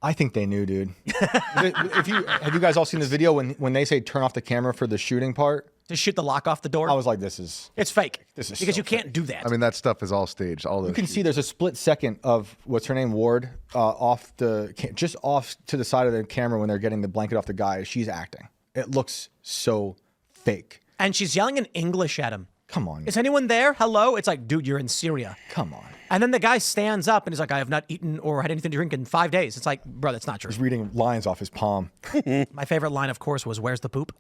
I think they knew, dude. Have you guys all seen the video when they say turn off the camera for the shooting part? To shoot the lock off the door? I was like, it's fake. This is because so you can't do that. I mean, that stuff is all staged. All those you can see there's a split second of what's her name, Ward, just off to the side of the camera when they're getting the blanket off the guy. She's acting. It looks so fake. And she's yelling in English at him. Come on. Is anyone there? Hello? It's like, dude, you're in Syria. Come on. And then the guy stands up and he's like, I have not eaten or had anything to drink in 5 days. It's like, bro, that's not true. He's reading lines off his palm. My favorite line, of course, was, where's the poop?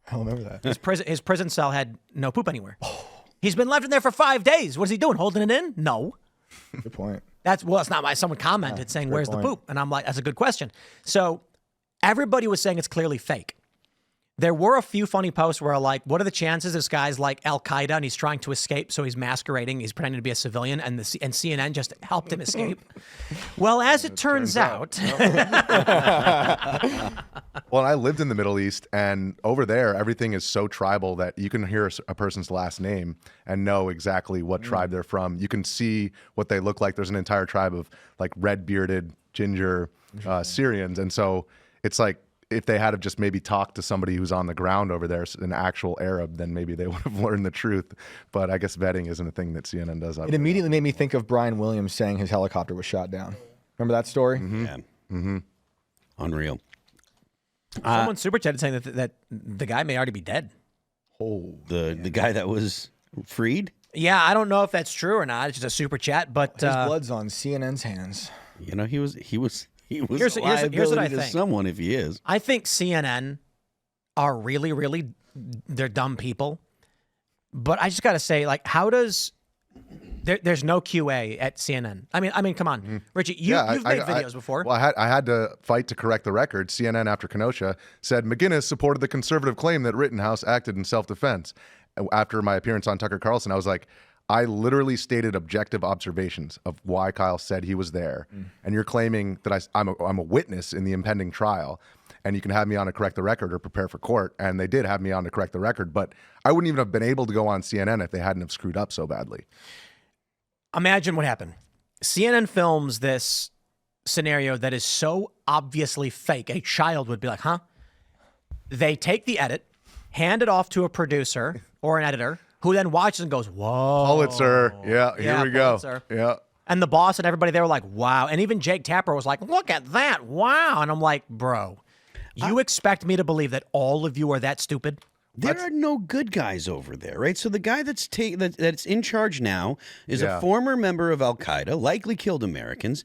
I don't remember that. His prison cell had no poop anywhere. He's been left in there for 5 days. What is he doing? Holding it in? No. Good point. It's not my, someone commented saying, where's point. the poop? And I'm like, that's a good question. So everybody was saying it's clearly fake. There were a few funny posts where like, what are the chances this guy's like Al-Qaeda and he's trying to escape, so he's masquerading, he's pretending to be a civilian, and CNN just helped him escape? Well, as it turns out. Well, I lived in the Middle East, and over there, everything is so tribal that you can hear a person's last name and know exactly what tribe they're from. You can see what they look like. There's an entire tribe of like red-bearded, ginger Syrians, and so it's like, if they had just maybe talked to somebody who's on the ground over there, an actual Arab, then maybe they would have learned the truth. But I guess vetting isn't a thing that CNN does. It immediately made me think of Brian Williams saying his helicopter was shot down. Remember that story? Mm-hmm. Yeah. Mm-hmm. Unreal. Someone super chatted saying that the guy may already be dead. Oh, the guy that was freed? Yeah, I don't know if that's true or not. It's just a super chat, but his blood's on CNN's hands. You know, he was here's what I think. Someone if he is. I think CNN are really, really, they're dumb people. But I just got to say, like, how does there's no QA at CNN? I mean, come on, Richie, you've made videos before. Well, I had to fight to correct the record. CNN after Kenosha said McGinnis supported the conservative claim that Rittenhouse acted in self-defense. After my appearance on Tucker Carlson, I was like, I literally stated objective observations of why Kyle said he was there, and you're claiming that I'm a witness in the impending trial, and you can have me on to correct the record or prepare for court, and they did have me on to correct the record, but I wouldn't even have been able to go on CNN if they hadn't have screwed up so badly. Imagine what happened. CNN films this scenario that is so obviously fake. A child would be like, huh? They take the edit, hand it off to a producer or an editor, who then watches and goes, whoa. Pulitzer. Yeah, here we go. Pulitzer. Yeah. And the boss and everybody, they were like, wow. And even Jake Tapper was like, look at that. Wow. And I'm like, bro, you expect me to believe that all of you are that stupid? There are no good guys over there, right? So the guy that's in charge now is a former member of Al-Qaeda, likely killed Americans.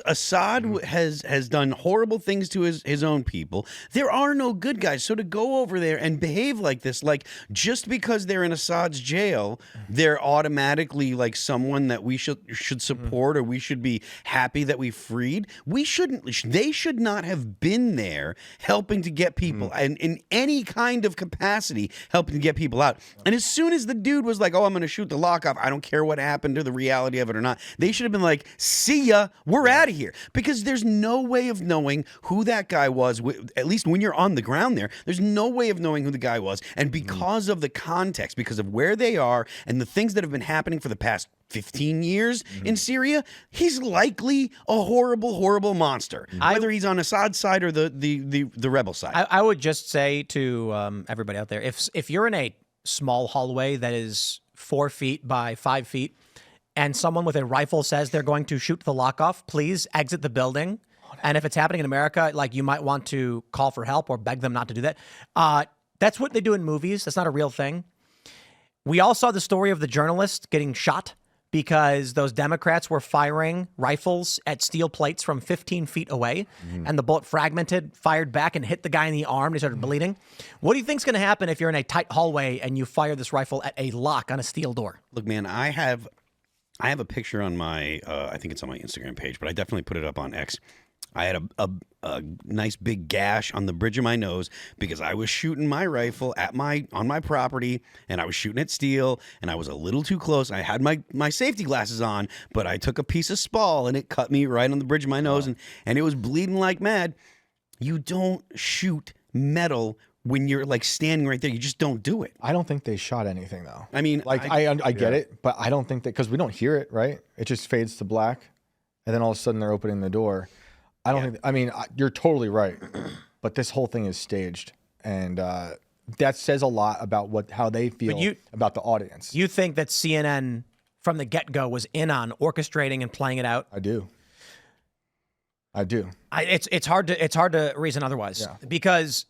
Assad has done horrible things to his own people. There are no good guys. So to go over there and behave like this, like just because they're in Assad's jail, they're automatically like someone that we should support or we should be happy that we freed. We shouldn't. They should not have been there helping to get people and in any kind of capacity helping to get people out. And as soon as the dude was like, oh, I'm going to shoot the lock off, I don't care what happened to the reality of it or not, they should have been like, see ya, we're out of here. Because there's no way of knowing who that guy was, at least when you're on the ground there, there's no way of knowing who the guy was. And because of the context, because of where they are and the things that have been happening for the past 15 years in Syria, he's likely a horrible, horrible monster, whether he's on Assad's side or the rebel side. I would just say to everybody out there, if you're in a small hallway that is 4 feet by 5 feet and someone with a rifle says they're going to shoot the lock off, please exit the building. And if it's happening in America, like you might want to call for help or beg them not to do that. That's what they do in movies. That's not a real thing. We all saw the story of the journalist getting shot because those Democrats were firing rifles at steel plates from 15 feet away, and the bullet fragmented, fired back, and hit the guy in the arm, and he started bleeding. What do you think's going to happen if you're in a tight hallway and you fire this rifle at a lock on a steel door? Look, man, I have a picture on my, I think it's on my Instagram page, but I definitely put it up on X. I had a nice big gash on the bridge of my nose because I was shooting my rifle on my property, and I was shooting at steel, and I was a little too close. I had my safety glasses on, but I took a piece of spall and it cut me right on the bridge of my nose, and it was bleeding like mad. You don't shoot metal when you're like standing right there. You just don't do it. I don't think they shot anything though. I mean, like I get it, but I don't think that, because we don't hear it, right? It just fades to black, and then all of a sudden they're opening the door. I don't think. I mean, you're totally right, but this whole thing is staged, and that says a lot about how they feel about the audience. You think that CNN from the get-go was in on orchestrating and playing it out? I do. It's hard to reason otherwise because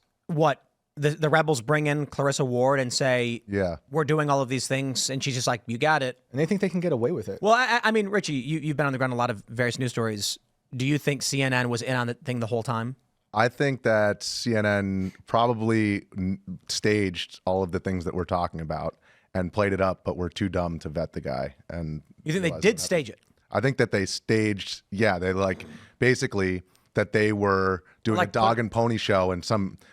the rebels bring in Clarissa Ward and say, we're doing all of these things, and she's just like, you got it, and they think they can get away with it. Well, I mean, Richie, you've been on the ground a lot of various news stories. Do you think CNN was in on the thing the whole time? I think that CNN probably staged all of the things that we're talking about and played it up, but were too dumb to vet the guy. And you think they did stage it? I think that they staged, they basically that they were doing a dog and pony show, and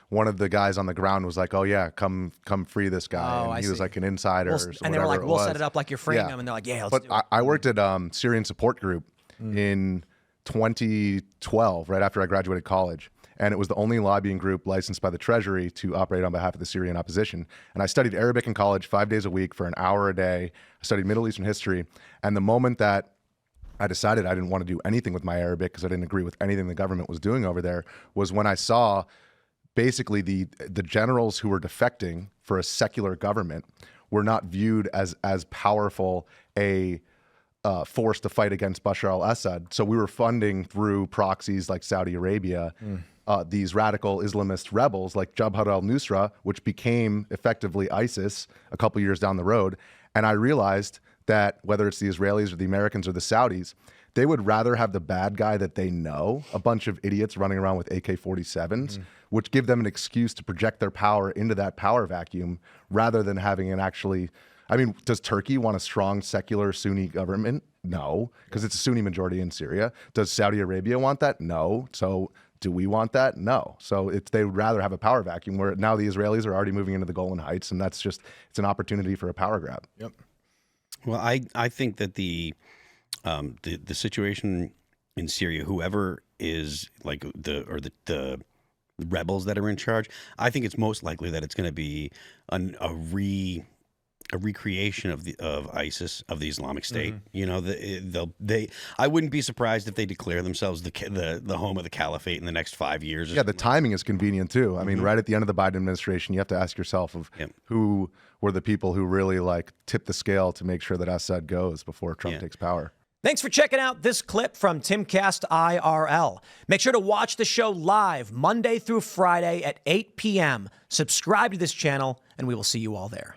one of the guys on the ground was like, "Oh yeah, come free this guy," and he was like an insider, and they were like, "We'll set it up like you're freeing him," and they're like, "Yeah, let's do it." I worked at Syrian support group in 2012, right after I graduated college. And it was the only lobbying group licensed by the Treasury to operate on behalf of the Syrian opposition. And I studied Arabic in college 5 days a week for an hour a day. I studied Middle Eastern history. And the moment that I decided I didn't want to do anything with my Arabic because I didn't agree with anything the government was doing over there was when I saw basically the generals who were defecting for a secular government were not viewed as powerful a force to fight against Bashar al-Assad. So we were funding through proxies like Saudi Arabia these radical Islamist rebels like Jabhat al-Nusra, which became effectively ISIS a couple years down the road. And I realized that whether it's the Israelis or the Americans or the Saudis, they would rather have the bad guy that they know, a bunch of idiots running around with AK-47s, which give them an excuse to project their power into that power vacuum rather than having an actually... I mean, does Turkey want a strong secular Sunni government? No, because it's a Sunni majority in Syria. Does Saudi Arabia want that? No. So do we want that? No. So they would rather have a power vacuum where now the Israelis are already moving into the Golan Heights, and it's an opportunity for a power grab. Yep. Well, I think that the situation in Syria, whoever is like the rebels that are in charge, I think it's most likely that it's going to be a recreation of ISIS, of the Islamic State. You know, I wouldn't be surprised if they declare themselves the home of the caliphate in the next 5 years. Yeah, the timing is convenient too. I mean, right at the end of the Biden administration, you have to ask yourself who were the people who really tipped the scale to make sure that Assad goes before Trump takes power. Thanks for checking out this clip from Timcast IRL. Make sure to watch the show live Monday through Friday at 8 p.m. Subscribe to this channel, and we will see you all there.